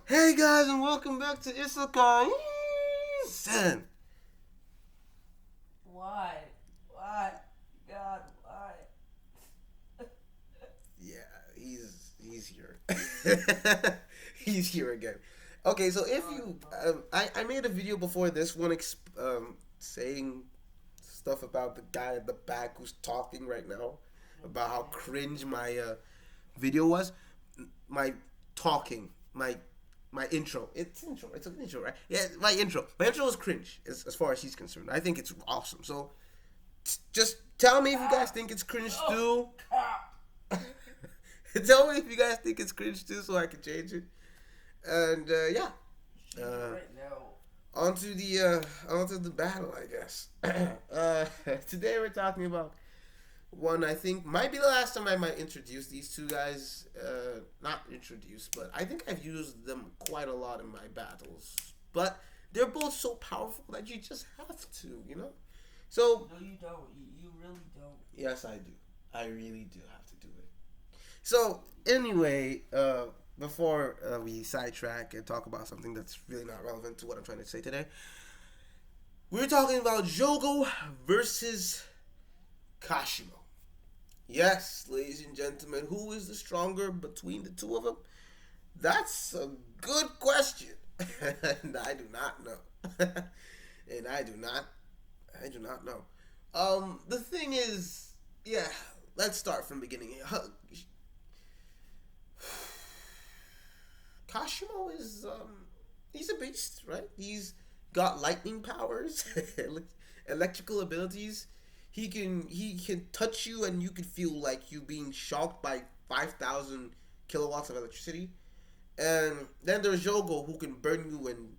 Hey guys, and welcome back to Kaisen. Why? Why? God, why? Yeah, he's here. He's here again. Okay, so if you, I made a video before this one, saying stuff about the guy at the back who's talking right now, about how cringe my video was. My talking, my intro. It's intro. It's an intro, right? Yeah, my intro. My intro is cringe as far as he's concerned. I think it's awesome. So just tell me if you guys think it's cringe too. Tell me if you guys think it's cringe too, so I can change it. And yeah, Right now. onto the battle, I guess. Today we're talking about one I think might be the last time I might introduce these two guys. Not introduce, but I think I've used them quite a lot in my battles. But they're both so powerful that you just have to, you know. So No, you don't. You really don't. yes, I do. I really do have to do it. So anyway, before we sidetrack and talk about something that's really not relevant to what I'm trying to say today, we're talking about Jogo versus Kashimo. Yes, ladies and gentlemen, who is the stronger between the two of them? That's a good question, and I do not know. And I do not know. The thing is, yeah, let's start from the beginning. Kashimo is he's a beast, right? He's got lightning powers, electrical abilities. He can touch you and you can feel like you being shocked by 5,000 kilowatts of electricity. And then there's Jogo who can burn you and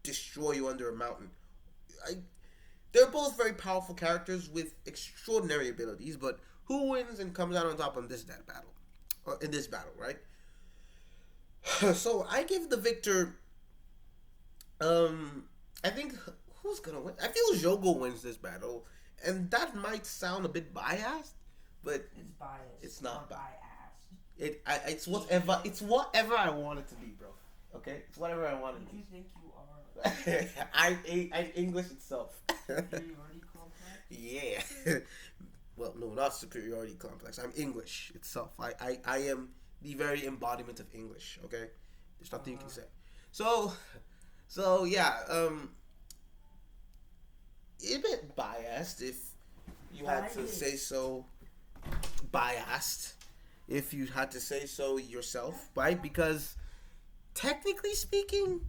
destroy you under a mountain. I, they're both very powerful characters with extraordinary abilities, but who wins and comes out on top on that battle? In this battle, right? So I give the victor. I think who's gonna win? I feel Jogo wins this battle, and that might sound a bit biased, but It's biased. it's not biased. biased. It's whatever I want it to be, bro. Okay, it's whatever I want it What to do be. you think you are? I English itself. Superiority complex? Yeah. Well, no, not superiority complex. I'm English itself. I am the very embodiment of English. Okay, there's nothing you can say. So, yeah. A bit biased if you had to say so. Biased if you had to say so yourself, right? Because technically speaking,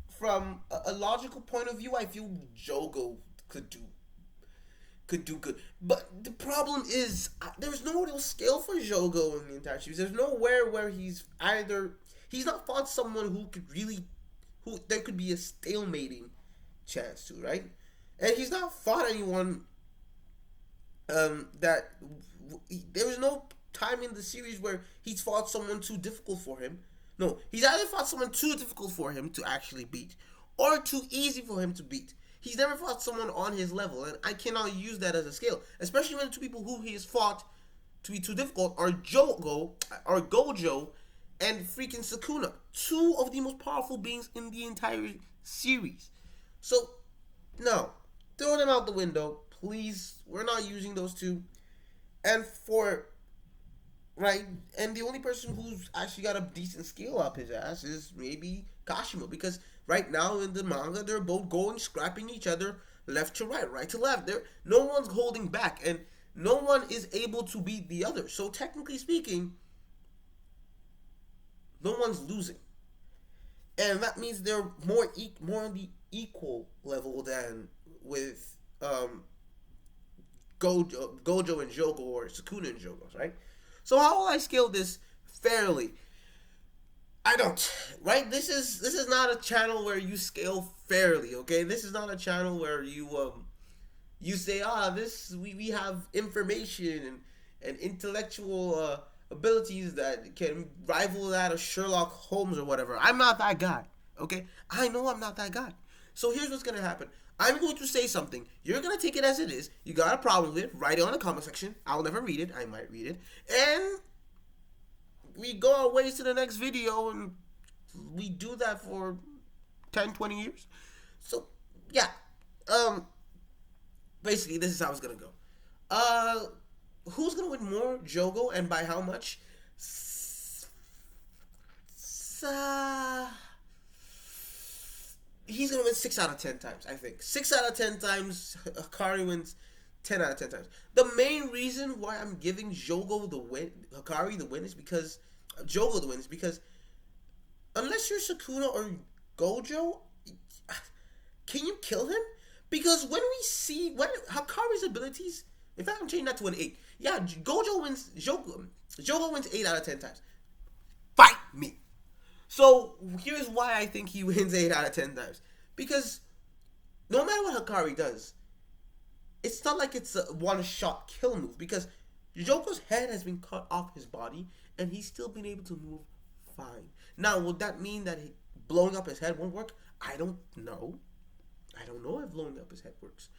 from a logical point of view, I feel Jogo could do good. But the problem is, there's no real scale for Jogo in the entire series. There's nowhere where he's not fought someone who could really, who there could be a stalemating chance to, right? And he's not fought anyone that there was no time in the series where he's fought someone too difficult for him. No, he's either fought someone too difficult for him to actually beat, or too easy for him to beat. He's never fought someone on his level, and I cannot use that as a scale, especially when the two people who he has fought to be too difficult are Gojo, and freaking Sukuna, two of the most powerful beings in the entire series. So, no, throw them out the window, please. We're not using those two. And for right, and the only person who's actually got a decent skill up his ass is maybe Kashimo, because right now in the manga they're both going scrapping each other left to right to left. There, no one's holding back, and no one is able to beat the other. So technically speaking, no one's losing, and that means they're more on the equal level than with Gojo and Jogo, or Sukuna and Jogo, right? So how will I scale this fairly? I don't. Right? This is not a channel where you scale fairly. Okay, this is not a channel where you say, this we have information and intellectual abilities that can rival that of Sherlock Holmes or whatever. I'm not that guy. Okay, I know I'm not that guy. So here's what's gonna happen. I'm going to say something. You're going to take it as it is. You got a problem with it, write it on the comment section. I'll never read it. I might read it. And we go our ways to the next video and we do that for 10, 20 years. So yeah, um, basically this is how it's gonna go. Uh, who's gonna win more, Jogo, and by how much? Uh, he's gonna win 6 out of 10 times. I think 6 out of 10 times. Hikari wins 10 out of 10 times. The main reason why I'm giving Jogo the win, Hikari the win, is because Jogo the win is because unless you're Sukuna or Gojo, can you kill him? Because when Hakari's abilities, in fact, I'm changing that to an 8. Yeah, Gojo wins. Jogo wins 8 out of 10 times. Fight me. So here's why I think he wins 8 out of 10 times. Because no matter what Hikari does, it's not like it's a one-shot kill move. Because Jogo's head has been cut off his body, and he's still been able to move fine. Now, would that mean that blowing up his head won't work? I don't know. I don't know if blowing up his head works.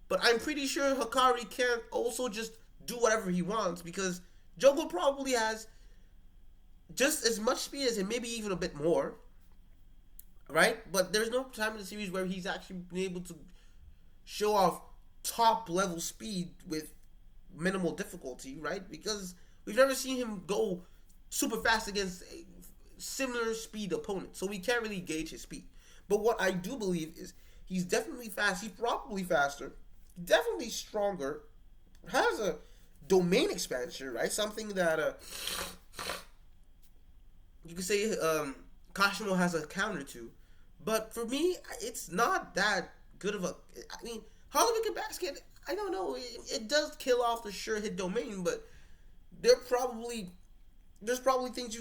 But I'm pretty sure Hikari can't also just do whatever he wants, because Jogo probably has just as much speed as him, maybe even a bit more. Right? But there's no time in the series where he's actually been able to show off top level speed with minimal difficulty, right? Because we've never seen him go super fast against a similar speed opponent. So we can't really gauge his speed. But what I do believe is he's definitely fast. He's probably faster. Definitely stronger. Has a domain expansion, right? Something that you could say Kashimo has a counter to. But for me, it's not that good of a... I mean, Hollow Wicked Basket, I don't know. It does kill off the sure hit domain, but there's probably things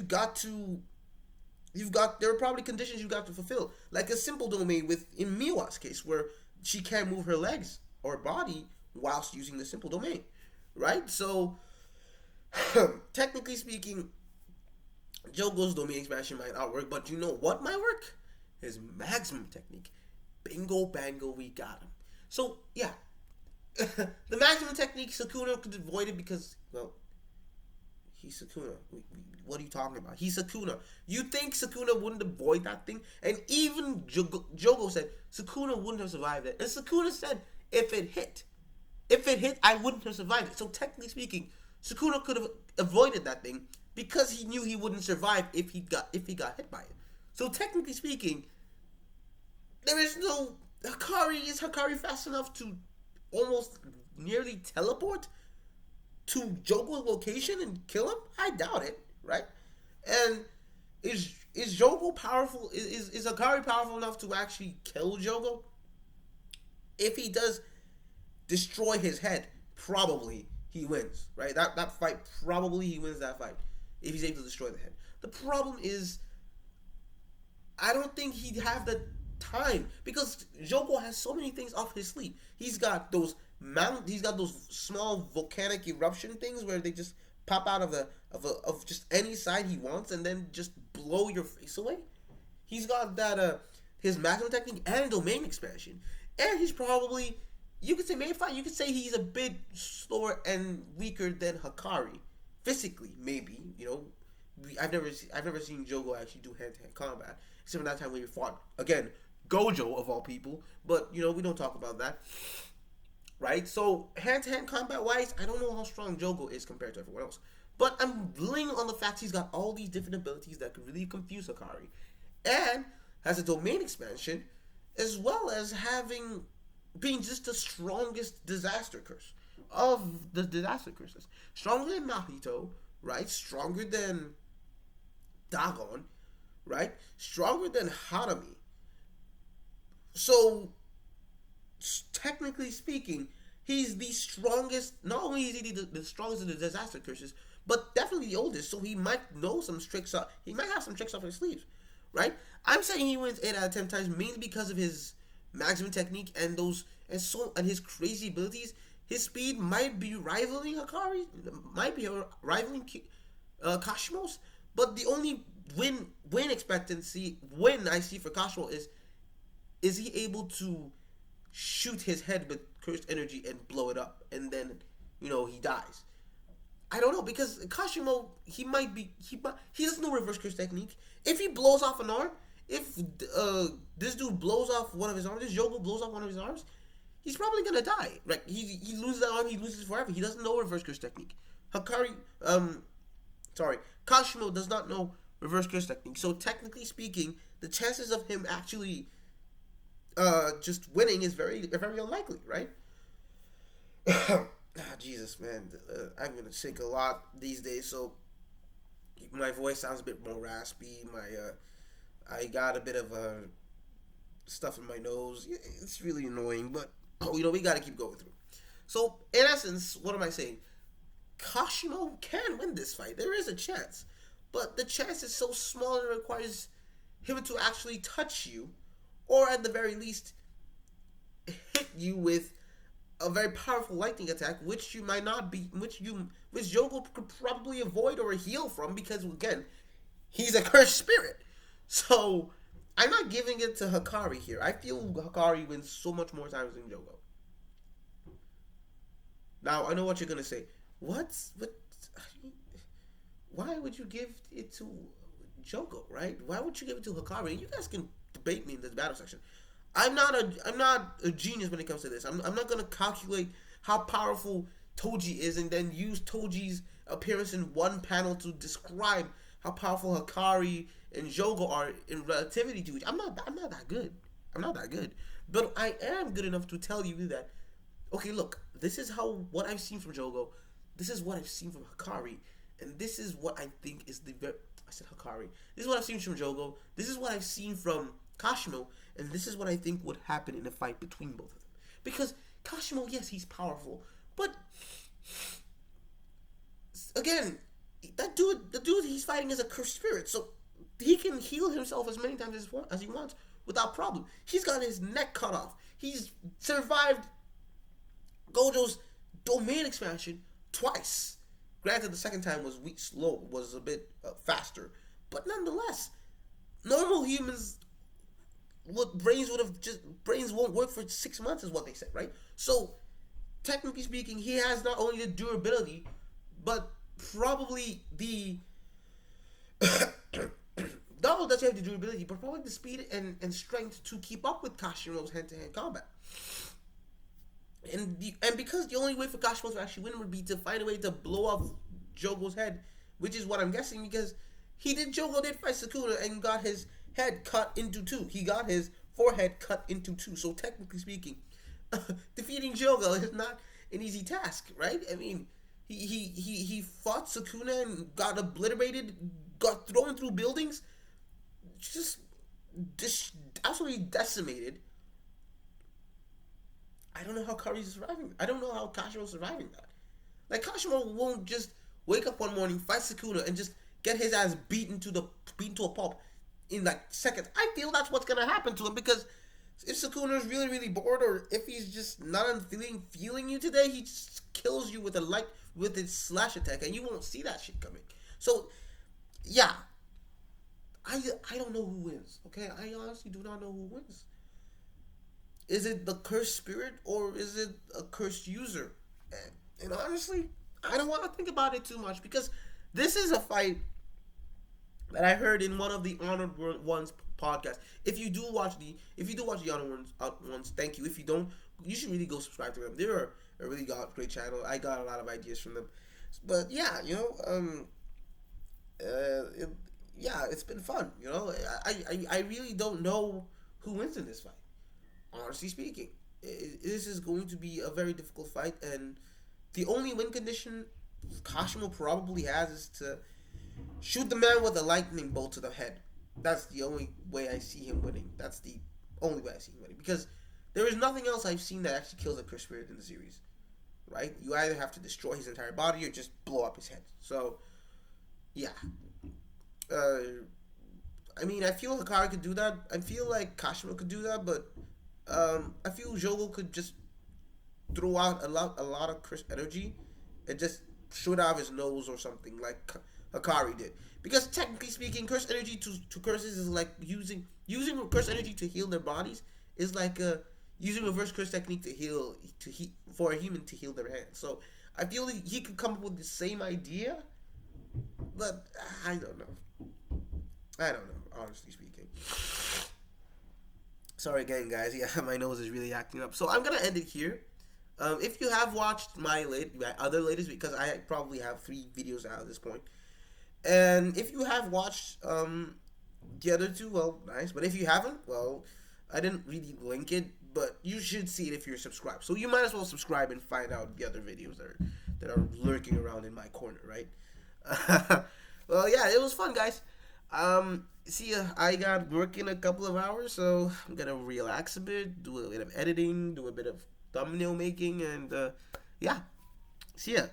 there are probably conditions you got to fulfill. Like a simple domain in Miwa's case, where she can't move her legs or body whilst using the simple domain. Right? So, technically speaking, Jogo's domain expansion might not work, but you know what might work? His maximum technique. Bingo bango, we got him. So, yeah. The maximum technique, Sukuna could avoid it because, well, he's Sukuna. What are you talking about? He's Sukuna. You think Sukuna wouldn't avoid that thing? And even Jogo said Sukuna wouldn't have survived it. And Sukuna said, if it hit, I wouldn't have survived it. So technically speaking, Sukuna could have avoided that thing because he knew he wouldn't survive if he got hit by it. So technically speaking, there is no Hikari. Is Hikari fast enough to almost nearly teleport to Jogo's location and kill him? I doubt it, right? And is Jogo powerful? Is Hikari powerful enough to actually kill Jogo? If he does destroy his head, probably he wins, right? That fight, probably he wins that fight if he's able to destroy the head. The problem is, I don't think he'd have the time because Jogo has so many things off his sleeve. He's got those small volcanic eruption things where they just pop out of just any side he wants and then just blow your face away. He's got that his maximum technique and domain expansion, and he's probably, you could say, maybe fine. You could say he's a bit slower and weaker than Hikari physically, maybe. You know, I've never seen Jogo actually do hand-to-hand combat except for that time when we fought again Gojo of all people. But you know, we don't talk about that, right? So hand-to-hand combat wise, I don't know how strong Jogo is compared to everyone else. But I'm leaning on the fact he's got all these different abilities that could really confuse Hikari, and has a domain expansion, as well as being just the strongest disaster curse of the disaster curses. Stronger than Mahito, right? Stronger than Dagon, right? Stronger than Hanami. So, technically speaking, he's the strongest. Not only is he the strongest of the disaster curses, but definitely the oldest. So he might know some tricks up. He might have some tricks up his sleeves, right? I'm saying he wins 8 out of 10 times mainly because of his maximum technique and his crazy abilities. His speed might be rivaling Hikari, might be rivaling Kashimo's, but the only win expectancy I see for Kashimo is he able to shoot his head with cursed energy and blow it up, and then he dies. I don't know because Kashimo he doesn't know reverse curse technique. If he blows off an arm, if this dude blows off one of his arms, this Jogo blows off one of his arms, he's probably gonna die. Right? He loses that arm, he loses forever. He doesn't know reverse curse technique. Hakari, sorry, Kashimo does not know reverse curse technique. So technically speaking, the chances of him actually just winning is very unlikely, right? Jesus, man, I'm gonna sick a lot these days, so my voice sounds a bit more raspy. I got a bit of stuff in my nose. It's really annoying, but we gotta keep going through. So in essence, what am I saying? Kashimo can win this fight. There is a chance, but the chance is so small it requires him to actually touch you, or at the very least, hit you with a very powerful lightning attack, which you might not be, which Jogo could probably avoid or heal from because again, he's a cursed spirit. So I'm not giving it to Hakari here. I feel Hakari wins so much more times than Jogo. Now I know what you're gonna say. What? Why would you give it to Jogo? Right? Why would you give it to Hakari? You guys can debate me in the battle section. I'm not a genius when it comes to this. I'm not gonna calculate how powerful Toji is and then use Toji's appearance in one panel to describe how powerful Hakari and Jogo are in relativity to each. I'm not that good. I'm not that good. But I am good enough to tell you that okay, look, this is what I've seen from Jogo, this is what I've seen from Hakari, and this is what I think is I said Hakari. This is what I've seen from Jogo. This is what I've seen from Kashimo, and this is what I think would happen in a fight between both of them. Because Kashimo, yes, he's powerful, but again, the dude he's fighting is a cursed spirit, so he can heal himself as many times as he wants without problem. He's got his neck cut off. He's survived Gojo's domain expansion twice. Granted, the second time was was a bit faster, but nonetheless, normal humans brains won't work for 6 months is what they said, right? So technically speaking, he has not only the durability, but probably the not only does he have the durability, but probably the speed and strength to keep up with Kashimo's hand-to-hand combat. And because the only way for Kashimo to actually win would be to find a way to blow off Jogo's head, which is what I'm guessing because Jogo did fight Sukuna and got his head cut into two. He got his forehead cut into two. So technically speaking, defeating Jogo is not an easy task, right? I mean, he fought Sukuna and got obliterated, got thrown through buildings, just absolutely decimated. I don't know how Kari's surviving. I don't know how Kashimo's surviving that. Like Kashimo won't just wake up one morning, fight Sukuna, and just get his ass beaten to a pulp in like seconds. I feel that's what's gonna happen to him because if Sukuna is really really bored or if he's just not feeling you today, he just kills you with his slash attack, and you won't see that shit coming. So yeah, I don't know who wins. Okay, I honestly do not know who wins. Is it the cursed spirit or is it a cursed user? And honestly, I don't want to think about it too much because this is a fight that I heard in one of the Honored Ones podcasts. If you do watch the Honored Ones, thank you. If you don't, you should really go subscribe to them. They're a really great channel. I got a lot of ideas from them. But yeah, it's been fun. I really don't know who wins in this fight. Honestly speaking, this is going to be a very difficult fight, and the only win condition Kashimo probably has is to shoot the man with a lightning bolt to the head. That's the only way I see him winning. That's the only way I see him winning. Because there is nothing else I've seen that actually kills a cursed spirit in the series. Right? You either have to destroy his entire body or just blow up his head. So, yeah. I mean, I feel Hakari could do that. I feel like Kashimo could do that, but I feel Jogo could just throw out a lot of cursed energy and just shoot out of his nose or something like Hakari did. Because technically speaking, cursed energy to curses is like using cursed energy to heal their bodies is like using reverse curse technique for a human to heal their hands. So I feel like he could come up with the same idea, but I don't know. I don't know, honestly speaking. Sorry again, guys. Yeah, my nose is really acting up. So I'm gonna end it here. If you have watched my other latest, because I probably have 3 videos out at this point, and if you have watched the other 2, well, nice. But if you haven't, well, I didn't really link it, but you should see it if you're subscribed. So you might as well subscribe and find out the other videos that are lurking around in my corner, right? Well, yeah, it was fun, guys. See ya. I got work in a couple of hours, so I'm gonna relax a bit, do a bit of editing, do a bit of thumbnail making, and yeah, see ya.